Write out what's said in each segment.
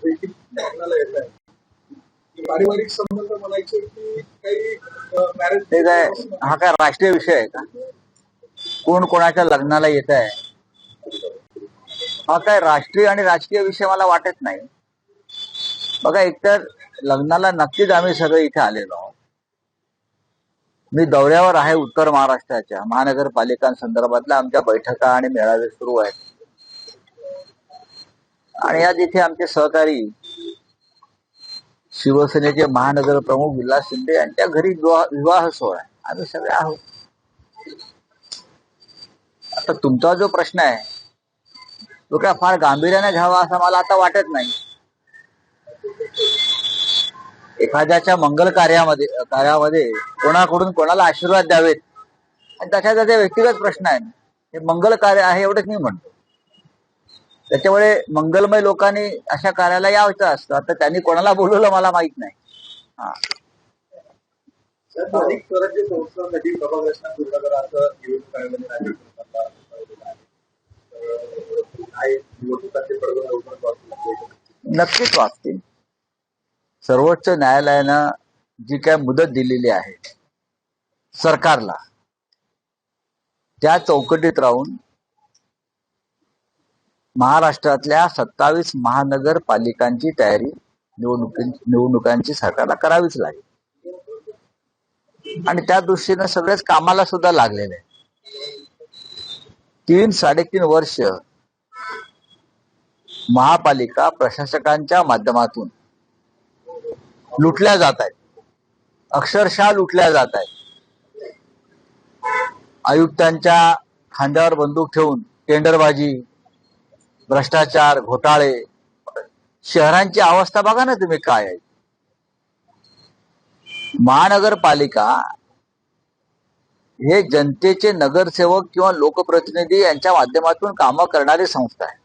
देखील लग्नाला येत आहे. पारिवारिक संबंध म्हणायचे की काही मॅरेज ते काय हा काय राष्ट्रीय विषय आहे का? कोण कोणाच्या लग्नाला येत आहे हा काय राष्ट्रीय आणि राजकीय विषय मला वाटत नाही. बघा, एकतर लग्नाला नक्कीच आम्ही सगळे इथे आलेलो आहोत. मी दौऱ्यावर आहे उत्तर महाराष्ट्राच्या महानगरपालिकांसंदर्भातल्या आमच्या बैठका आणि मेळावे सुरू आहेत. आणि आज इथे आमचे सहकारी शिवसेनेचे महानगर प्रमुख विलास शिंदे यांच्या घरी विवाह सोहळा आहे. आम्ही सगळे आहोत. आता तुमचा जो प्रश्न आहे तो काय फार गांभीर्याने घ्यावा असं मला आता वाटत नाही. एखाद्याच्या मंगल कार्यामध्ये कोणाकडून कोणाला आशीर्वाद द्यावेत आणि त्याच्या व्यक्तिगत प्रश्न आहे. हे मंगल कार्य आहे एवढंच मी म्हणतो. त्याच्यामुळे मंगलमय लोकांनी अशा कार्याला यायचं असतं. आता त्यांनी कोणाला बोलवलं मला माहित नाही. हा, स्थानिक स्वराज्य संस्थांसाठी प्रभाग रचना पूर्ण करा असं निवडणूक आयोगाने राज्य सरकारला निवडणुकांचे पडगम लवकरच वाचले. नक्कीच वाचतील. सर्वोच्च न्यायालयानं जी काय मुदत दिलेली आहे सरकारला, त्या चौकटीत राहून महाराष्ट्रातल्या 27 महानगरपालिकांची तयारी निवडणुकांची सरकारला करावीच लागेल. आणि त्या दृष्टीनं सगळेच कामाला सुद्धा लागलेले आहे. 3-3.5 वर्ष महापालिका प्रशासकांच्या माध्यमातून लुटल्या जात आहेत. अक्षरशः लुटल्या जात आहेत. आयुक्तांच्या खांद्यावर बंदूक ठेवून टेंडरबाजी, भ्रष्टाचार, घोटाळे. शहरांची अवस्था बघा ना तुम्ही काय आहे. महानगरपालिका हे जनतेचे नगरसेवक किंवा लोकप्रतिनिधी यांच्या माध्यमातून कामं करणारी संस्था आहे,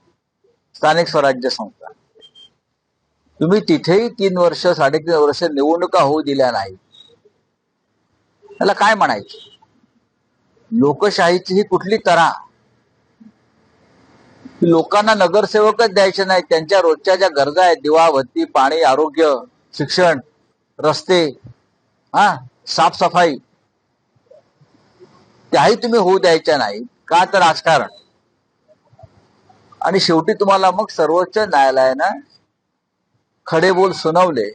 स्थानिक स्वराज्य संस्था. तुम्ही तिथेही 3 वर्ष 3.5 वर्ष निवडणुका होऊ दिल्या नाही. त्याला काय म्हणायचं? लोकशाहीची ही कुठली तरा? लोकांना नगरसेवकच द्यायचे नाहीत. त्यांच्या रोजच्या ज्या गरजा आहेत, दिवा बत्ती, पाणी, आरोग्य, शिक्षण, रस्ते, साफसफाई, त्याही तुम्ही होऊ द्यायच्या नाही का? तर राजकारण. आणि शेवटी तुम्हाला मग सर्वोच्च न्यायालयानं खडे बोल सुनावले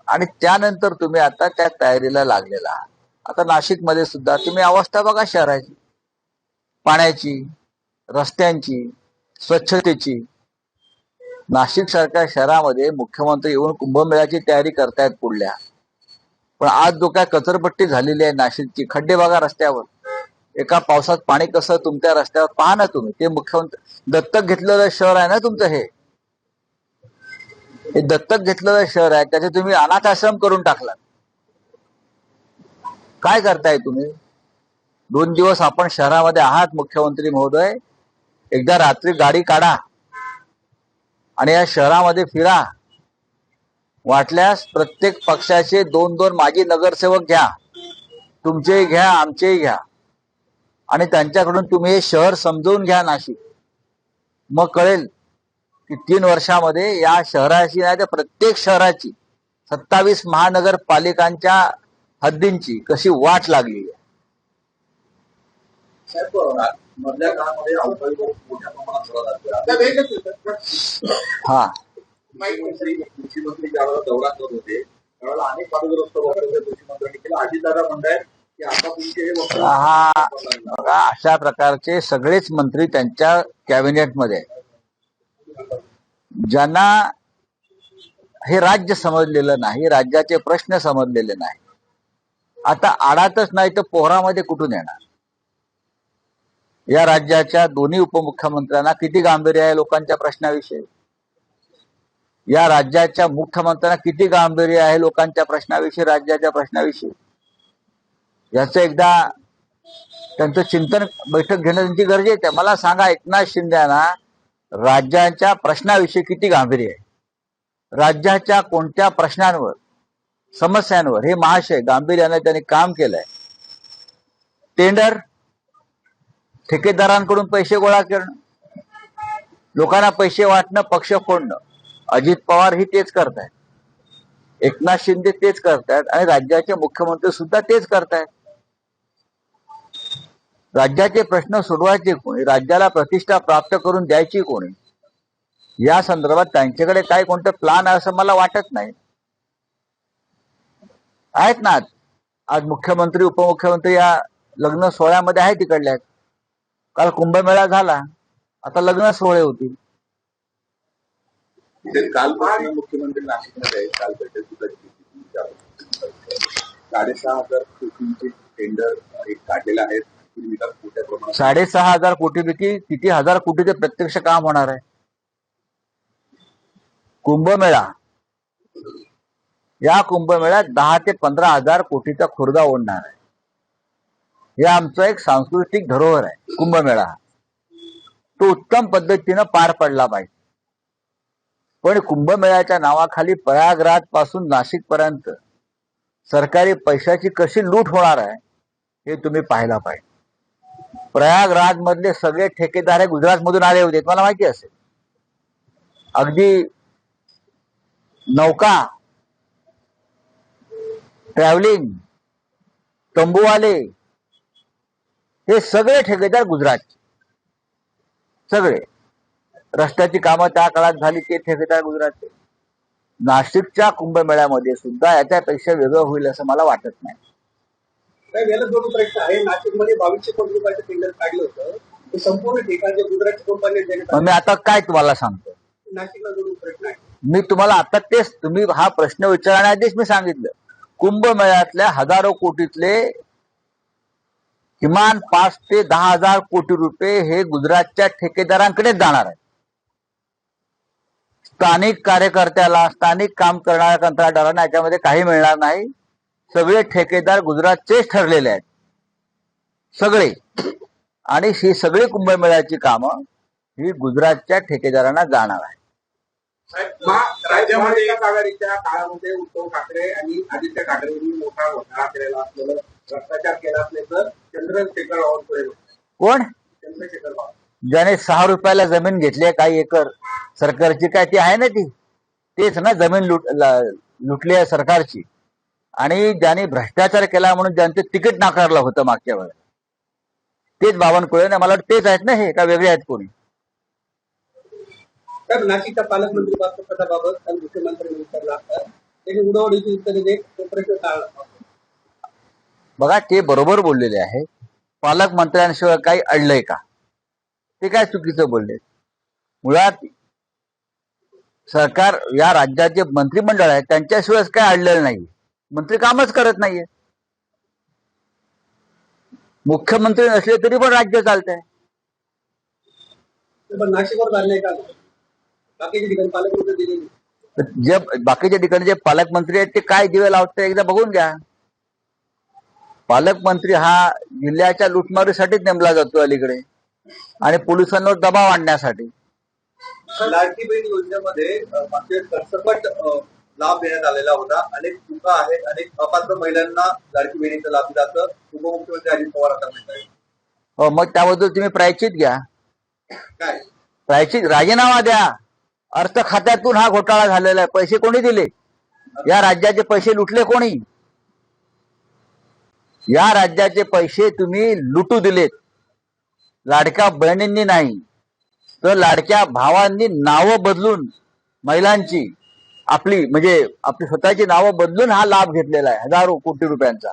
आणि त्यानंतर तुम्ही आता त्या तयारीला लागलेला आहात. आता नाशिकमध्ये सुद्धा तुम्ही अवस्था बघा शहराची, पाण्याची, रस्त्यांची, स्वच्छतेची. नाशिक सारख्या शहरामध्ये मुख्यमंत्री येऊन कुंभमेळ्याची तयारी करतायत पुढल्या. पण आज जो काय कचरपट्टी झालेली आहे नाशिकची, खड्डे बघा रस्त्यावर. एका पावसात पाणी कसं तुमच्या रस्त्यावर पहा ना तुम्ही. ते मुख्यमंत्री दत्तक घेतलेलं शहर आहे ना तुमचं. हे दत्तक घेतलेलं शहर आहे, त्याचे तुम्ही अनाथ आश्रम करून टाकला. काय करताय तुम्ही? 2 दिवस आपण शहरामध्ये आहात मुख्यमंत्री महोदय. एकदा रात्री गाडी काढा आणि या शहरामध्ये फिरा. वाटल्यास प्रत्येक पक्षाचे 2-2 माजी नगरसेवक घ्या. तुमचेही घ्या, आमचेही घ्या. आणि त्यांच्याकडून तुम्ही हे शहर समजून घ्या नाशिक. मग कळेल की 3 वर्षामध्ये या शहराची नाही तर प्रत्येक शहराची 27 महानगरपालिकांच्या हद्दींची कशी वाट लागली आहे. मधल्या काळामध्ये अवकाळी पाऊस मोठ्या प्रमाणात झाला. हा, कृषी मंत्री ज्यावेळेला दौरा करत होते त्यावेळेला अनेक वादग्रस्त वक्तव्य कृषी मंत्र्यांनी केलं. अजितदादा म्हणतायत की आता तुमचे हे वक्तव्य बघा, अशा प्रकारचे सगळेच मंत्री त्यांच्या कॅबिनेटमध्ये ज्यांना हे राज्य समजलेलं नाही, राज्याचे प्रश्न समजलेले नाही, आता आडातच नाही तर पोहरामध्ये कुठून येणार? या राज्याच्या दोन्ही उपमुख्यमंत्र्यांना किती गांभीर्य आहे लोकांच्या प्रश्नाविषयी? या राज्याच्या मुख्यमंत्र्यांना किती गांभीर्य आहे लोकांच्या प्रश्नाविषयी, राज्याच्या प्रश्नाविषयी? याचं एकदा त्यांचं चिंतन बैठक घेणं त्यांची गरजेचं आहे. मला सांगा, एकनाथ शिंदेना राज्याच्या प्रश्नाविषयी किती गांभीर्य आहे? राज्याच्या कोणत्या प्रश्नांवर, समस्यांवर हे महाशय गांभीर्याने त्यांनी काम केलंय? टेंडर, ठेकेदारांकडून पैसे गोळा करणं, लोकांना पैसे वाटणं, पक्ष फोडणं, अजित पवार ही तेच करतायत, एकनाथ शिंदे तेच करतायत आणि राज्याचे मुख्यमंत्री सुद्धा तेच करतायत. राज्याचे प्रश्न सोडवायचे कोणी, राज्याला प्रतिष्ठा प्राप्त करून द्यायची कोणी, या संदर्भात त्यांच्याकडे काय कोणतं प्लान आहे असं मला वाटत नाही. आहेत ना आज मुख्यमंत्री उपमुख्यमंत्री या लग्न सोहळ्यामध्ये आहे तिकडल्या. काल कुंभमेळा झाला, आता लग्न सोहळे होतील. कालपासून मुख्यमंत्री नाशिकमध्ये आहे. काल बैठक सुद्धा घेतली. 6,500 कोटींचे टेंडर काढलेलं आहे. 6,500 कोटीपैकी किती हजार कोटीचे प्रत्यक्ष काम होणार आहे. कुंभमेळा, या कुंभमेळ्यात 10 ते 15,000 कोटीचा खुर्दा ओढणार आहे. हे आमचं एक सांस्कृतिक धरोहर आहे. कुंभमेळा तो उत्तम पद्धतीनं पार पडला पाहिजे. पण कुंभमेळ्याच्या नावाखाली प्रयागराज पासून नाशिक पर्यंत सरकारी पैशाची कशी लूट होणार आहे हे तुम्ही पाहायला पाहिजे. प्रयागराज मधले सगळे ठेकेदार हे गुजरात मधून आले होते, मला माहिती असेल. अगदी नौका, ट्रॅव्हलिंग, तंबूवाले हे सगळे ठेकेदार गुजरातचे. सगळे रस्त्याची कामं त्या काळात झाली ते ठेकेदार गुजरातचे. नाशिकच्या कुंभमेळ्यामध्ये सुद्धा याच्यापेक्षा वेगळं होईल असं मला वाटत नाही. याला दोन प्रश्न आहे. नाशिकमध्ये 2200 कोटी रुपयाचं टेंडर काढलं होतं, ते संपूर्ण ठिकाणचे गुजरातच्या कंपन्या. मी आता काय तुम्हाला सांगतो, नाशिकला दोन प्रश्न आहे. मी तुम्हाला आता तेच, तुम्ही हा प्रश्न विचारण्याआधीच मी सांगितलं. कुंभमेळ्यातल्या हजारो कोटीतले किमान 5 ते 10,000 कोटी रुपये हे गुजरातच्या ठेकेदारांकडेच जाणार आहे. स्थानिक कार्यकर्त्याला, स्थानिक काम करणाऱ्या कंत्राटदारांना याच्यामध्ये काही मिळणार नाही. सगळे ठेकेदार गुजरातचेच ठरलेले आहेत, सगळे. आणि ही सगळी कुंभमेळ्याची कामं ही गुजरातच्या ठेकेदारांना जाणार आहे. राज्यामध्ये एकाच आघाडीच्या काळामध्ये उद्धव ठाकरे आणि आदित्य ठाकरे यांनी मोठा घोटाळा केलेला असलेलं, भ्रष्टाचार केला असल्याचं चंद्रशेखर बावनकुळे. कोण? चंद्रशेखर बावनकुळे, ज्याने 6 रुपयाला जमीन घेतली काही एकर सरकारची, काय ती आहे ना ती, तेच ना जमीन लुटली आहे सरकारची. आणि ज्यांनी भ्रष्टाचार केला म्हणून ज्यांचं तिकीट नाकारलं होतं मागच्या वेळेला, तेच बावनकुळे ना. मला वाटतं तेच आहेत ना, हे का वेगळे आहेत कोणी? तर नाशिकच्या पालकमंत्री पदाबाबत काल मुख्यमंत्र्यांनी विचारला असता, त्यांनी उडवडीची उत्तरे देत तो प्रश्न टाळला. बघा, ते बरोबर बोललेले आहे. पालकमंत्र्यांशिवाय काही अडलंय का? ते काय चुकीचं बोलले? मुळात सरकार, या राज्याचे मंत्रिमंडळ आहे त्यांच्याशिवाय काय अडलेलं नाही. मंत्री कामच करत नाहीये. मुख्यमंत्री नसले तरी पण राज्य चालतंय. पण नाशिकवर झालं नाही का? बाकीच्या ठिकाणी पालकमंत्री दिलेली. जे बाकीच्या ठिकाणी जे पालकमंत्री आहेत ते काय दिवे लावतात एकदा बघून घ्या. पालकमंत्री हा जिल्ह्याच्या लुटमारीसाठीच नेमला जातो अलीकडे, आणि पोलिसांवर दबाव आणण्यासाठी. लाडकी बहीण योजनेमध्ये मागच्या सरसकट लाभ देण्यात आलेला होता. अनेक चुका आहेत, अनेक अपात्र महिलांना लाडकी बहिणीचा लाभ दिला असं उपमुख्यमंत्री अजित पवार आता म्हणतात. हो, मग त्याबद्दल तुम्ही प्रायश्चित घ्या. काय प्रायश्चित? राजीनामा द्या. अर्थ खात्यातून हा घोटाळा झालेला आहे. पैसे कोणी दिले? या राज्याचे पैसे लुटले कोणी? या राज्याचे पैसे तुम्ही लुटू दिलेत. लाडक्या बहिणींनी नाही तर लाडक्या भावांनी नावं बदलून महिलांची, आपली स्वतःची नावं बदलून हा लाभ घेतलेला आहे. हजारो कोटी रुपयांचा,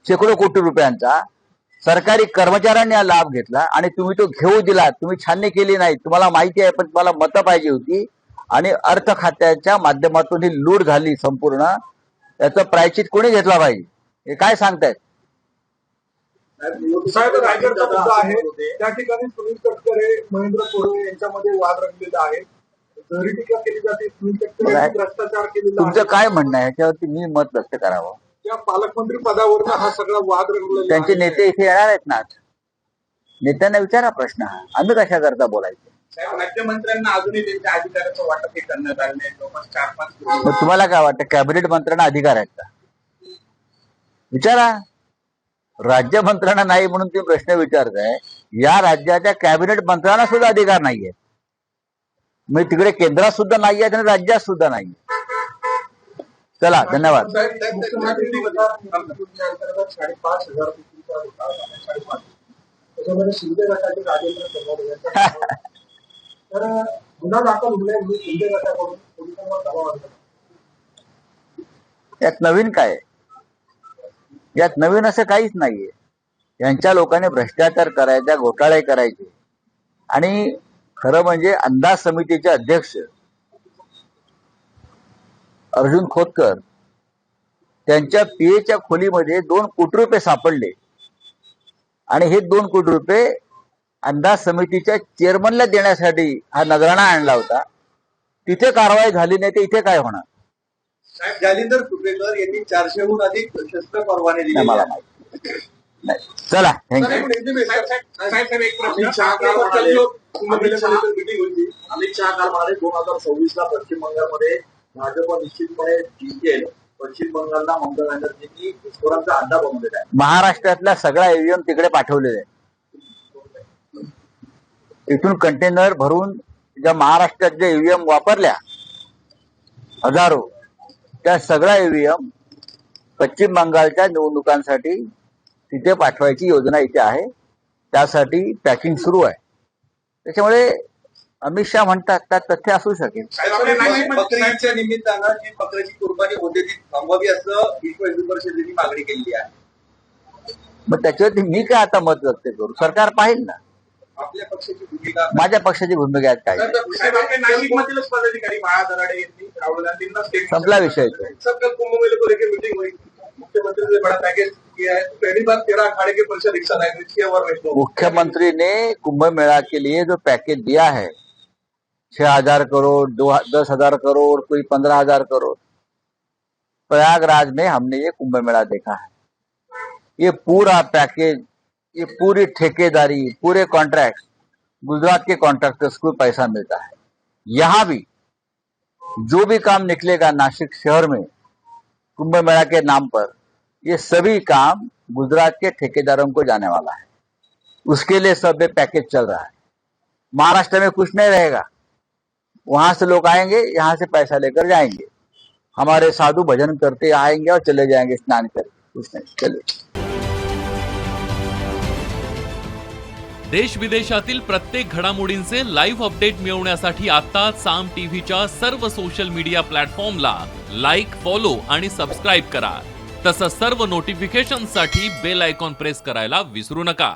शेकडो कोटी रुपयांचा सरकारी कर्मचाऱ्यांनी हा लाभ घेतला आणि तुम्ही तो घेऊ दिला. तुम्ही छाननी केली नाही. तुम्हाला माहिती आहे, पण तुम्हाला मतं पाहिजे होती आणि अर्थ खात्याच्या माध्यमातून ही लूट झाली संपूर्ण. याचं प्रायश्चित कोणी घेतला पाहिजे? हे काय सांगतायत? साहेब, रायगडचा मुद्दा आहे, त्या ठिकाणी सुनील तटकरे, महेंद्र कोरे यांच्यामध्ये वाद रंगलेला आहे. जरी टीका केली जाते, सुनील तटकरे भ्रष्टाचार केलेला. तुमचं काय म्हणणं आहे याच्यावरती मी मत व्यक्त करावं? त्या पालकमंत्री पदावर हा सगळा वाद रंगलेला. त्यांचे नेते इथे येणार आहेत ना, नेत्यांना विचारा प्रश्न. आम्ही कशा करता बोलायचं? साहेब, राज्यमंत्र्यांना अजूनही त्यांच्या अधिकाराचं वाटप हे करण्यात आले नाही. जवळपास 4-5 मग तुम्हाला काय वाटतं, कॅबिनेट मंत्र्यांना अधिकार आहेत का? विचारा. राज्यमंत्र्यांना नाही म्हणून तुम्ही प्रश्न विचारताय. या राज्याच्या कॅबिनेट मंत्र्यांना सुद्धा अधिकार नाहीये. म्हणजे तिकडे केंद्रात सुद्धा नाही आहेत आणि राज्यात सुद्धा नाही. चला, धन्यवाद. मुख्यमंत्री अंतर्गत 5,500 कोटींचा घोटाळा झाला. 5,500. त्याच्यामध्ये शिंदे गटाचे राजेंद्र चव्हाण यांचा तर गुन्हा दाखल होऊ नये म्हणून शिंदे गटाकडून पोलिसांवर दबाव आणला. यात नवीन काय? यात नवीन असं काहीच नाहीये. यांच्या लोकांनी भ्रष्टाचार करायचा, घोटाळे करायचे. आणि खरं म्हणजे अंदाज समितीचे अध्यक्ष अर्जुन खोतकर त्यांच्या पीएच्या खोलीमध्ये 2 कोटी रुपये सापडले आणि हे 2 कोटी रुपये अंदाज समितीच्या चेअरमनला देण्यासाठी हा नजराणा आणला होता. तिथे कारवाई झाली नाही तर इथे काय होणार? जालिंदर सुपेकर यांनी 400हून अधिक शस्त्र परवाने दिले. मला माहिती नाही. चला, थँक्यू. अमित शहा काल म्हणाले 2026ला पश्चिम बंगालमध्ये भाजप निश्चितपणे जिंकेल. पश्चिम बंगालला ममता बॅनर्जींनी ईश्वरांचा अड्डा बनवलेला आहे. महाराष्ट्रातला सगळा ईव्हीएम तिकडे पाठवलेले आहे. इथून कंटेनर भरून ज्या महाराष्ट्रात ज्या ईव्हीएम वापरल्या हजारो, त्या सगळ्या ईव्हीएम पश्चिम बंगालच्या निवडणुकांसाठी तिथे पाठवायची योजना इथे आहे. त्यासाठी पॅकिंग सुरू आहे. त्याच्यामुळे अमित शहा म्हणतात त्यात तथ्य असू शकेल. बकरी ईदच्या निमित्तानं जी बकऱ्याची कुर्बानी होते ती थांबवावी असं विश्व हिंदू परिषदेने मागणी केलेली आहे. मग त्याच्यावरती मी काय आता मत व्यक्त करू? सरकार पाहिल ना. आपल्या पक्षाची भूमिका, माझ्या पक्षाची भूमिका आहे काय? नाशिकमधीलच पदाधिकारी बाळा दराडे यांनी राहुल गांधींना संपला विषय तो. सबका कुंभमेले को लेकर मीटिंग हुई. मुख्यमंत्री ने बड़ा पैकेज किया है. पहली बार 13 अखाड़े के परिषद एक साथ आए. इसके और मुख्यमंत्री ने कुंभ मेला के लिए जो पैकेज दिया है 6,000 करोड़, 10,000 करोड़, कोई 15,000 करोड़, प्रयागराज में हमने ये कुंभ मेला देखा है. ये पूरा पैकेज, ये पूरी ठेकेदारी, पूरे कॉन्ट्रैक्ट गुजरात के कॉन्ट्रैक्टर्स को पैसा मिलता है. यहां भी जो भी काम निकलेगा नासिक शहर में कुंभ मेला के नाम पर, ये सभी काम गुजरात के ठेकेदारों को जाने वाला है. उसके लिए सब पैकेज चल रहा है. महाराष्ट्र में कुछ नहीं रहेगा. वहां से लोग आएंगे, यहां से पैसा लेकर जाएंगे. हमारे साधु भजन करते आएंगे और चले जाएंगे स्नान करके. कुछ नहीं. चलिए. देश विदेशातील प्रत्येक घडामोडींचे लाईव्ह अपडेट मिळवण्यासाठी आता साम टीव्हीच्या सर्व सोशल मीडिया प्लॅटफॉर्मला लाईक, फॉलो आणि सबस्क्राईब करा. तसंच सर्व नोटिफिकेशनसाठी बेल आयकॉन प्रेस करायला विसरू नका.